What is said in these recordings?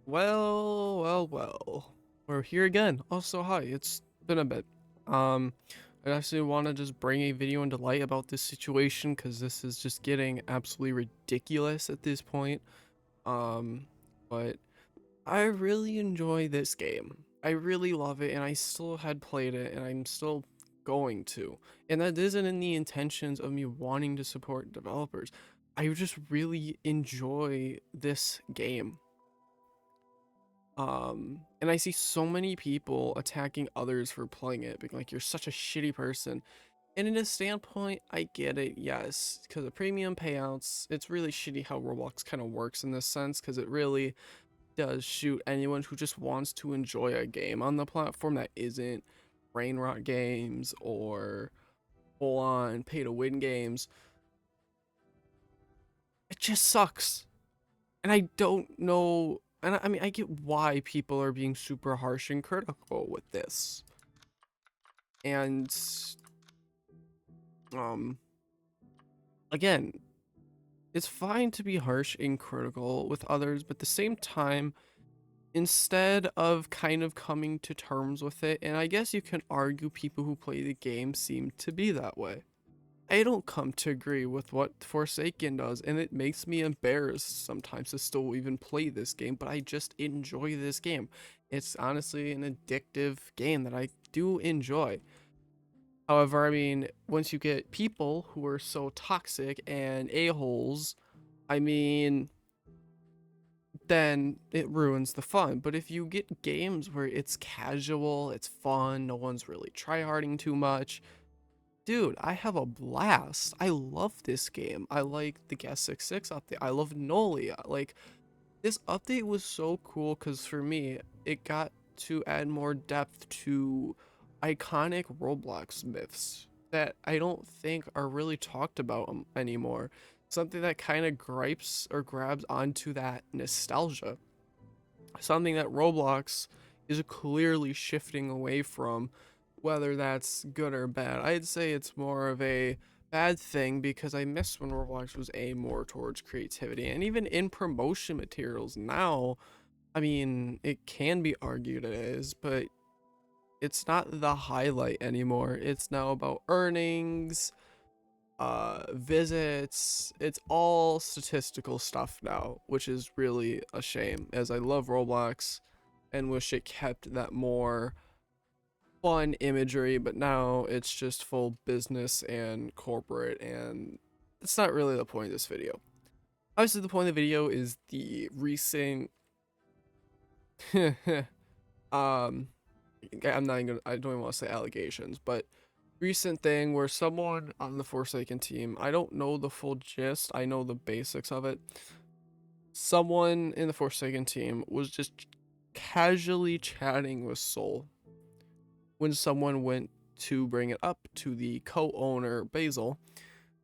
Well. We're here again. Also, hi. It's been a bit. Um, I actually want to just bring a video into light about this situation because this is just getting absolutely ridiculous at this point. Um, but I really enjoy this game. I really love it, and I still had played it, and I'm still going to. And that isn't in the intentions of me wanting to support developers. I just really enjoy this game. And I see so many people attacking others for playing it, being like, you're such a shitty person. And in a standpoint, I get it, yes, because of premium payouts, it's really shitty how Roblox kind of works in this sense, because it really does shoot anyone who just wants to enjoy a game on the platform that isn't brain rot games or full on pay to win games. It just sucks. And I don't know, and I mean, I get why people are being super harsh and critical with this. And um again, it's fine to be harsh and critical with others, but at the same time, instead of kind of coming to terms with it, and I guess you can argue people who play the game seem to be that way. I don't come to agree with what Forsaken does, and it makes me embarrassed sometimes to still even play this game, but I just enjoy this game. It's honestly an addictive game that I do enjoy. However, I mean, once you get people who are so toxic and a-holes, I mean, then it ruins the fun. But if you get games where it's casual, it's fun, no one's really tryharding too much, dude, I have a blast. I love this game. I like the Gas 66 update. I love Nolia. Like, this update was so cool because for me, it got to add more depth to iconic Roblox myths that I don't think are really talked about anymore. Something that kind of gripes or grabs onto that nostalgia. Something that Roblox is clearly shifting away from, whether that's good or bad. I'd say it's more of a bad thing because I miss when Roblox was aimed more towards creativity. And even in promotion materials now, I mean, it can be argued it is, but it's not the highlight anymore. It's now about earnings, visits. It's all statistical stuff now, which is really a shame, as I love Roblox and wish it kept that more fun imagery, but now it's just full business and corporate, and that's not really the point of this video. Obviously, the point of the video is the recent um I'm not even gonna, I don't even want to say allegations, but recent thing where someone on the Forsaken team, I don't know the full gist, I know the basics of it. Someone in the Forsaken team was just casually chatting with Soul when someone went to bring it up to the co-owner Basil.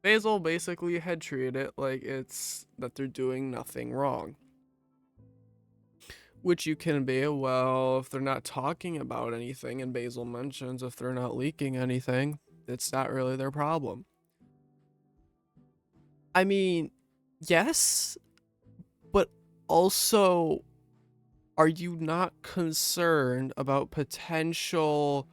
Basil basically had treated it like it's that they're doing nothing wrong. Which you can be, well, if they're not talking about anything, and Basil mentions if they're not leaking anything, it's not really their problem. I mean, yes, but also, are you not concerned about potential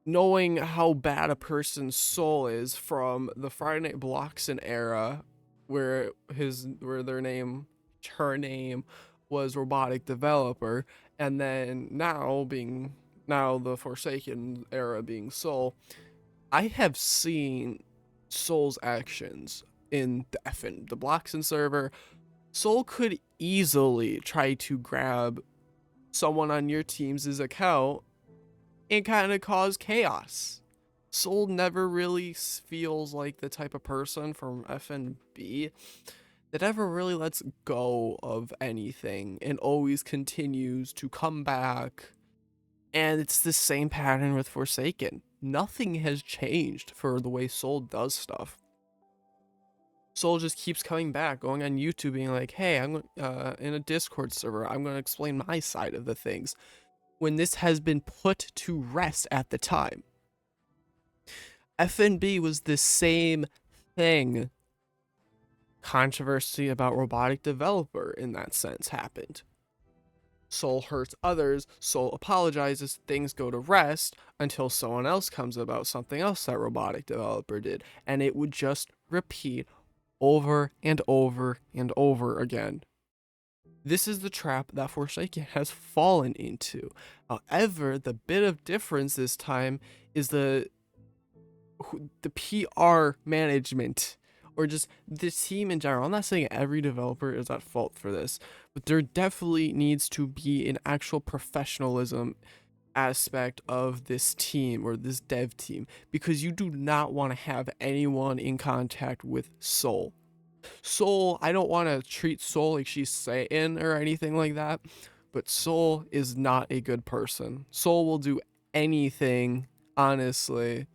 knowing how bad a person's soul is from the Friday Night Bloxen era where their name, her name was robotic developer, and then now the Forsaken era being Soul. I have seen Soul's actions in the Bloxen server. Soul could easily try to grab someone on your team's account and kind of cause chaos. Soul never really feels like the type of person from FNB that ever really lets go of anything and always continues to come back. And it's the same pattern with Forsaken. Nothing has changed for the way Soul does stuff. Soul just keeps coming back, going on YouTube, being like, "Hey, I'm in a Discord server. I'm going to explain my side of the things." When this has been put to rest at the time, FNB was the same thing. controversy about robotic developer in that sense happened. Soul hurts others, Soul apologizes, things go to rest until someone else comes about something else that robotic developer did, and it would just repeat over and over and over again. This is the trap that Forsaken has fallen into. However, the bit of difference this time is the PR management, or just the team in general. I'm not saying every developer is at fault for this, but there definitely needs to be an actual professionalism aspect of this team or this dev team, because you do not want to have anyone in contact with Soul. Soul, I don't want to treat Soul like she's Satan or anything like that, but Soul is not a good person. Soul will do anything, honestly,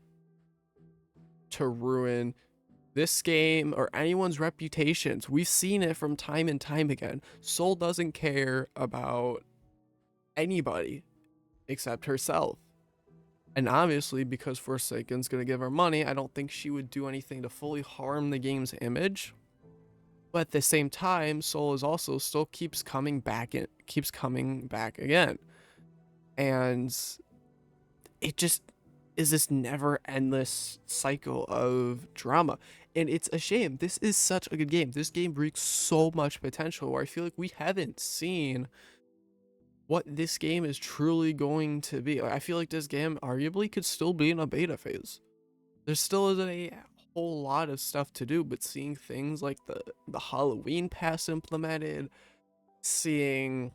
to ruin this game or anyone's reputations. We've seen it from time and time again. Soul doesn't care about anybody except herself. And obviously, because Forsaken's gonna give her money, I don't think she would do anything to fully harm the game's image. But at the same time, Soul is also still keeps coming back again. And it just is this never endless cycle of drama. And it's a shame. This is such a good game. This game reeks so much potential where I feel like we haven't seen what this game is truly going to be. I feel like this game arguably could still be in a beta phase. There still isn't a whole lot of stuff to do, but seeing things like the Halloween pass implemented, seeing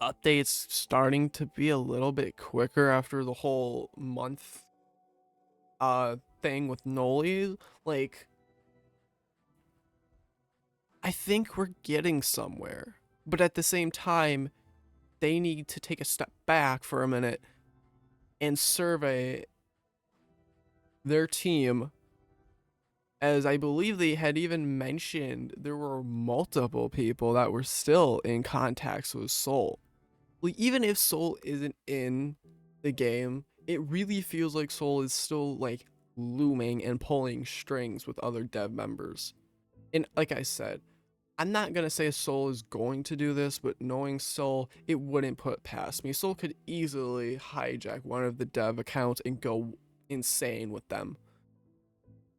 updates starting to be a little bit quicker after the whole month thing with Noli, like, I think we're getting somewhere. But at the same time, they need to take a step back for a minute and survey their team, as I believe they had even mentioned there were multiple people that were still in contacts with Soul. Like, even if Soul isn't in the game, it really feels like Soul is still like looming and pulling strings with other dev members. And like I said, I'm not gonna say Soul is going to do this, but knowing Soul, it wouldn't put past me. Soul could easily hijack one of the dev accounts and go insane with them.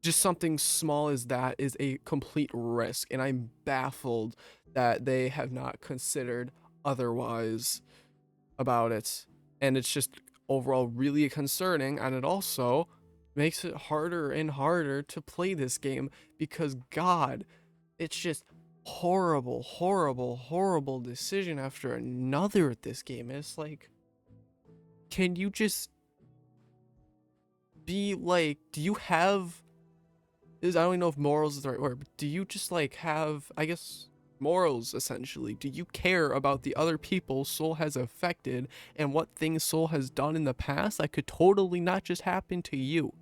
Just something small as that is a complete risk, and I'm baffled that they have not considered otherwise about it. And it's just overall really concerning, and it also makes it harder and harder to play this game because, God, it's just horrible, horrible, horrible decision after another with this game. It's like, can you just be like, do you have I don't even know if morals is the right word, but do you just like have, I guess, morals essentially? Do you care about the other people Soul has affected and what things Soul has done in the past that could totally not just happen to you?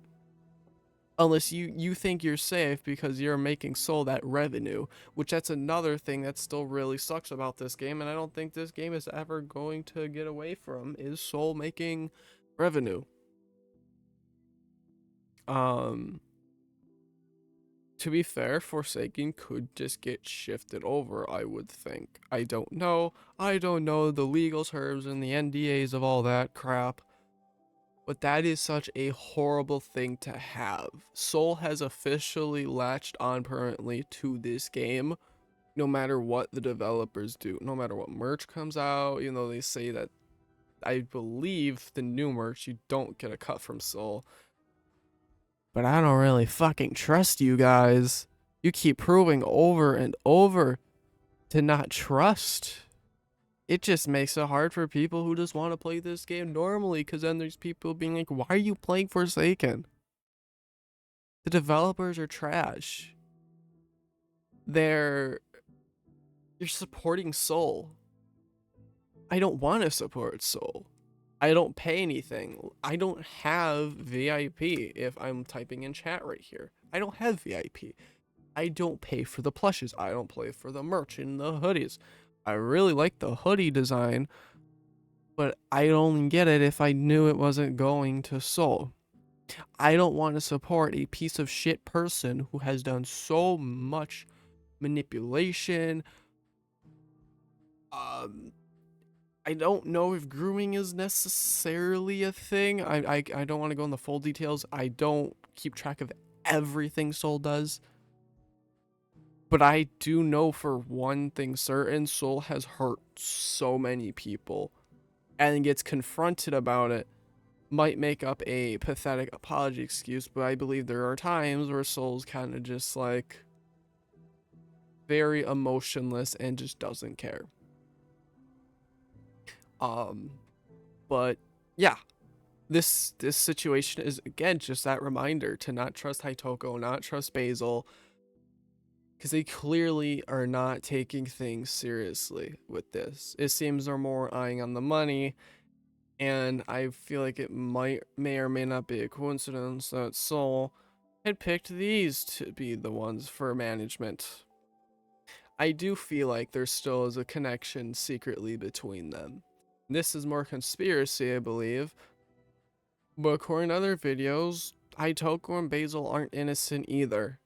Unless you think you're safe because you're making Soul that revenue, which that's another thing that still really sucks about this game, and I don't think this game is ever going to get away from, is Soul making revenue. To be fair, Forsaken could just get shifted over, I would think. I don't know. I don't know the legal terms and the NDAs of all that crap. But that is such a horrible thing to have. Soul has officially latched on permanently to this game, no matter what the developers do. No matter what merch comes out, even though they say that, I believe the new merch, you don't get a cut from Soul. But I don't really fucking trust you guys. You keep proving over and over to not trust. It just makes it hard for people who just want to play this game normally, because then there's people being like, why are you playing Forsaken? The developers are trash. You're supporting Soul. I don't want to support Soul. I don't pay anything. I don't have VIP if I'm typing in chat right here. I don't have VIP. I don't pay for the plushes. I don't pay for the merch and the hoodies. I really like the hoodie design, but I'd only get it if I knew it wasn't going to Soul. I don't want to support a piece of shit person who has done so much manipulation. Um, I don't know if grooming is necessarily a thing. I don't want to go in the full details. I don't keep track of everything Soul does. But I do know for one thing certain, Soul has hurt so many people and gets confronted about it. Might make up a pathetic apology excuse, but I believe there are times where Soul's kind of just like very emotionless and just doesn't care. Um, but yeah, this situation is again just that reminder to not trust Haitoko, not trust Basil, because they clearly are not taking things seriously with this. It seems they're more eyeing on the money, and I feel like it may or may not be a coincidence that Soul had picked these to be the ones for management. I do feel like there still is a connection secretly between them. This is more conspiracy, I believe, but according to other videos, Haitoko and Basil aren't innocent either.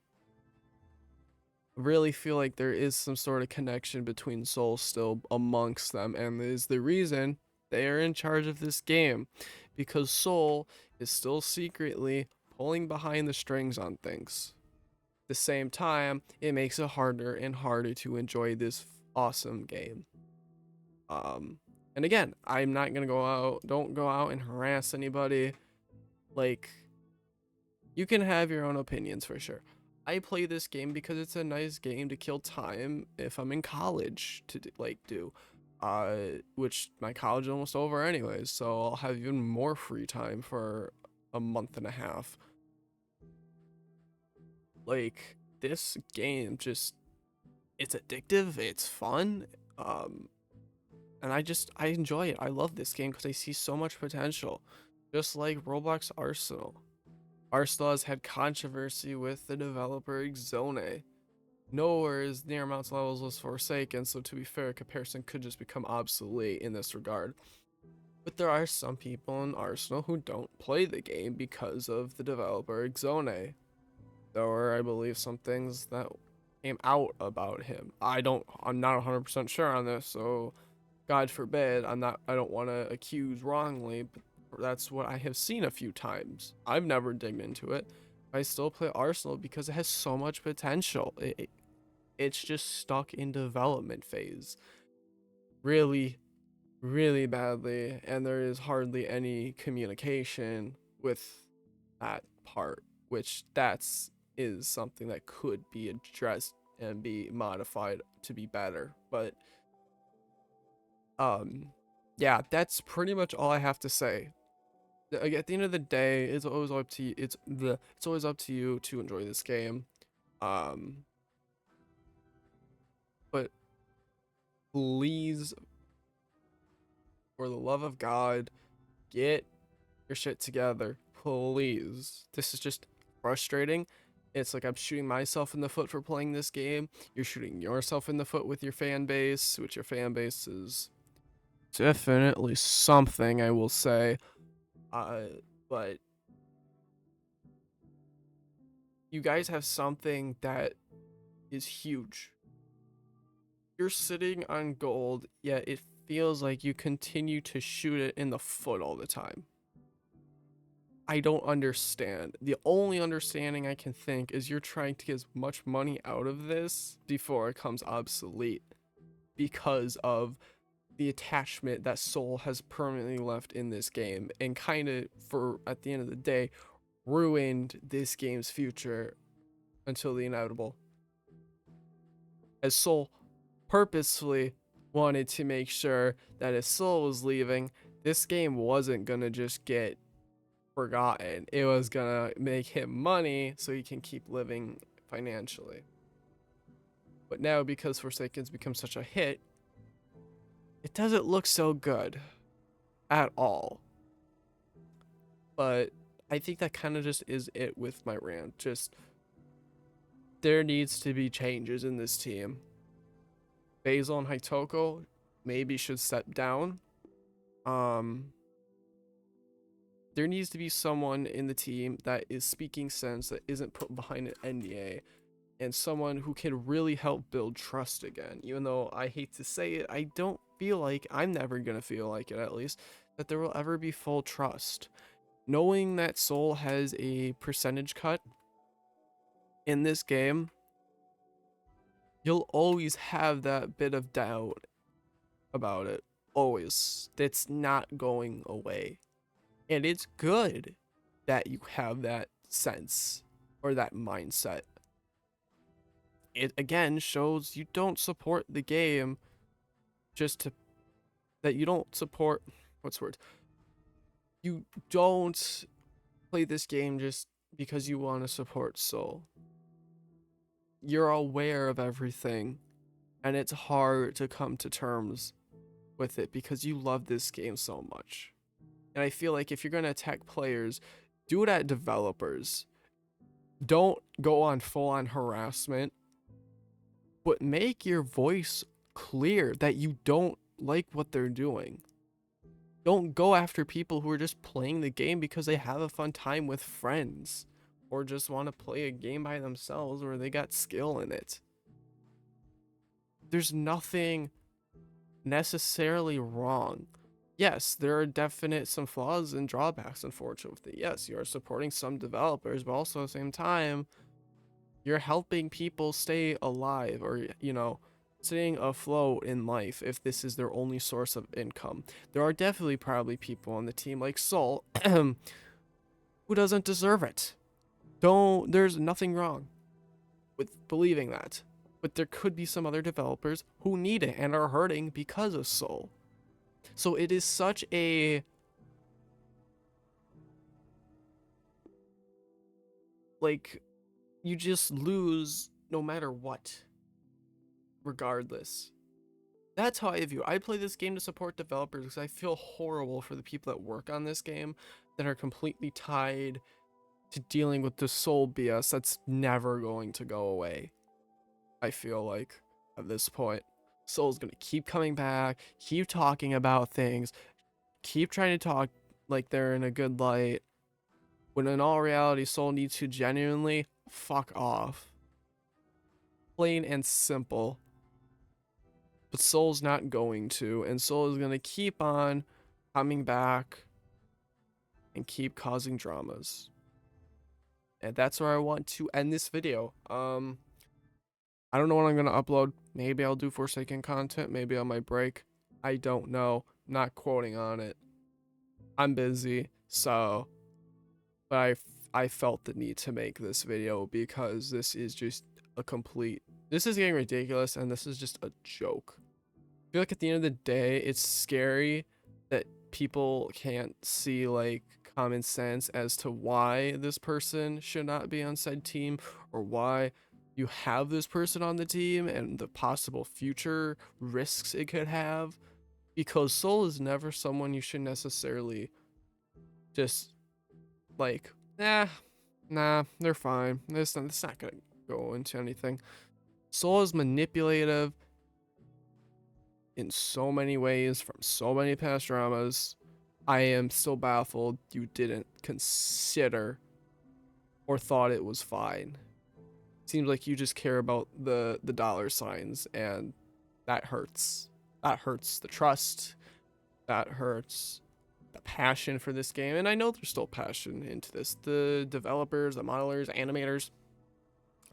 Really feel like there is some sort of connection between Soul still amongst them, and is the reason they are in charge of this game, because Soul is still secretly pulling behind the strings on things. At the same time, it makes it harder and harder to enjoy this awesome game. Um, and again, I'm not gonna go out. Don't go out and harass anybody. Like, you can have your own opinions for sure. I play this game because it's a nice game to kill time if I'm in college to do. Which my college is almost over anyways, so I'll have even more free time for a month and a half. Like, this game just, it's addictive, it's fun, um, and I enjoy it. I love this game because I see so much potential, just like Roblox Arsenal. Arsenal has had controversy with the developer Xone. Nowhere is near amounts levels was Forsaken, so to be fair, a comparison could just become obsolete in this regard. But there are some people in Arsenal who don't play the game because of the developer Xone. There were, I believe, some things that came out about him. I'm not 100% sure on this, so God forbid, I don't want to accuse wrongly, but that's what I have seen a few times. I've never digged into it. I still play Arsenal because it has so much potential. It's just stuck in development phase really, really badly, and there is hardly any communication with that part, which is something that could be addressed and be modified to be better. But um yeah, that's pretty much all I have to say. Like, at the end of the day, it's always up to you. It's always up to you to enjoy this game. Um, but please, for the love of God, get your shit together, please. This is just frustrating. It's like I'm shooting myself in the foot for playing this game. You're shooting yourself in the foot with your fan base, which your fan base is definitely something, I will say. Uh, but you guys have something that is huge. You're sitting on gold, yet it feels like you continue to shoot it in the foot all the time. I don't understand. The only understanding I can think is you're trying to get as much money out of this before it comes obsolete because of the attachment that Soul has permanently left in this game, and kind of, for at the end of the day, ruined this game's future until the inevitable. As Soul purposefully wanted to make sure that if Soul was leaving, this game wasn't gonna just get forgotten. It was gonna make him money so he can keep living financially. But now, because Forsaken's become such a hit, it doesn't look so good at all. But I think that kind of just is it with my rant. Just, there needs to be changes in this team. Basil and Haitoko maybe should step down. Um, there needs to be someone in the team that is speaking sense, that isn't put behind an NDA, and someone who can really help build trust again. Even though I hate to say it, I don't feel like, I'm never going to feel like it at least, that there will ever be full trust. Knowing that Soul has a percentage cut in this game, you'll always have that bit of doubt about it. Always. That's not going away. And it's good that you have that sense or that mindset. It again shows you don't support the game just to, that you don't support, what's the word? You don't play this game just because you want to support Soul. You're aware of everything, and it's hard to come to terms with it because you love this game so much. And I feel like if you're going to attack players, do it at developers. Don't go on full-on harassment, but make your voice clear that you don't like what they're doing. Don't go after people who are just playing the game because they have a fun time with friends, or just want to play a game by themselves where they got skill in it. There's nothing necessarily wrong. Yes, there are definite some flaws and drawbacks, unfortunately. Yes, you are supporting some developers, but also at the same time, you're helping people stay alive, or, you know, staying afloat in life if this is their only source of income. There are definitely probably people on the team like Soul who doesn't deserve it. There's nothing wrong with believing that. But there could be some other developers who need it and are hurting because of Soul. So it is such a, like, you just lose no matter what, regardless. That's how I view it. I play this game to support developers because I feel horrible for the people that work on this game that are completely tied to dealing with the Soul BS that's never going to go away. I feel like at this point, Soul's gonna keep coming back, keep talking about things, keep trying to talk like they're in a good light, when in all reality, Soul needs to genuinely fuck off. Plain and simple. But Soul's not going to, and Soul is gonna keep on coming back and keep causing dramas. And that's where I want to end this video. I don't know when I'm gonna upload. Maybe I'll do Forsaken content, maybe on my break. I don't know. Not quoting on it. I'm busy, so, but I felt the need to make this video because this is just a complete, this is getting ridiculous, and this is just a joke. I feel like at the end of the day, it's scary that people can't see like common sense as to why this person should not be on said team, or why you have this person on the team and the possible future risks it could have, because Soul is never someone you should necessarily just like, nah, they're fine. It's not gonna go into anything. Soul is manipulative in so many ways from so many past dramas. I am still baffled you didn't consider or thought it was fine. Seems like you just care about the dollar signs, and that hurts. That hurts the trust. That hurts the passion for this game. And I know there's still passion into this. The developers, the modelers, animators,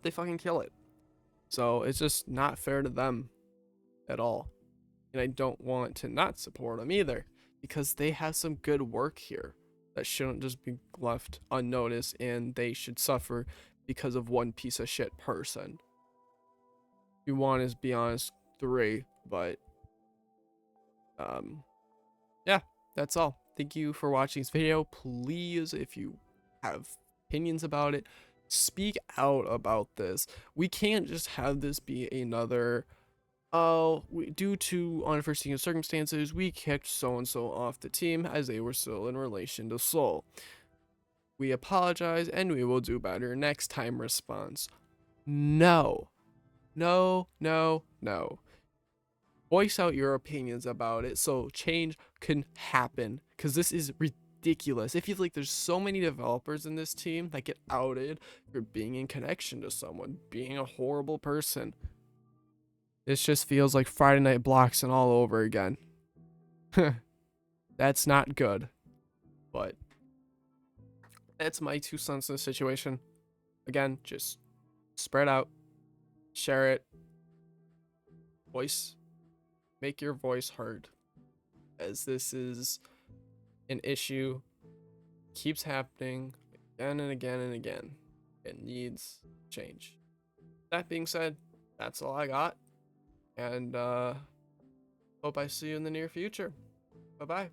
they fucking kill it. So it's just not fair to them at all. And I don't want to not support them either, because they have some good work here that shouldn't just be left unnoticed, and they should suffer because of one piece of shit person. You want to be honest, 3, but yeah, that's all. Thank you for watching this video. Please, if you have opinions about it, speak out about this. We can't just have this be another, oh, due to unforeseen circumstances, we kicked so-and-so off the team as they were still in relation to Soul. We apologize and we will do better next time response. No. No, no, no. Voice out your opinions about it so change can happen, because this is ridiculous. It feels like there's so many developers in this team that get outed for being in connection to someone, being a horrible person. This just feels like Friday Night Blocks and all over again. That's not good. But that's my 2 cents in the situation. Again, just spread out, share it, make your voice heard, as this is an issue, keeps happening again and again and again. It needs change. That being said, that's all I got, and hope I see you in the near future. Bye bye.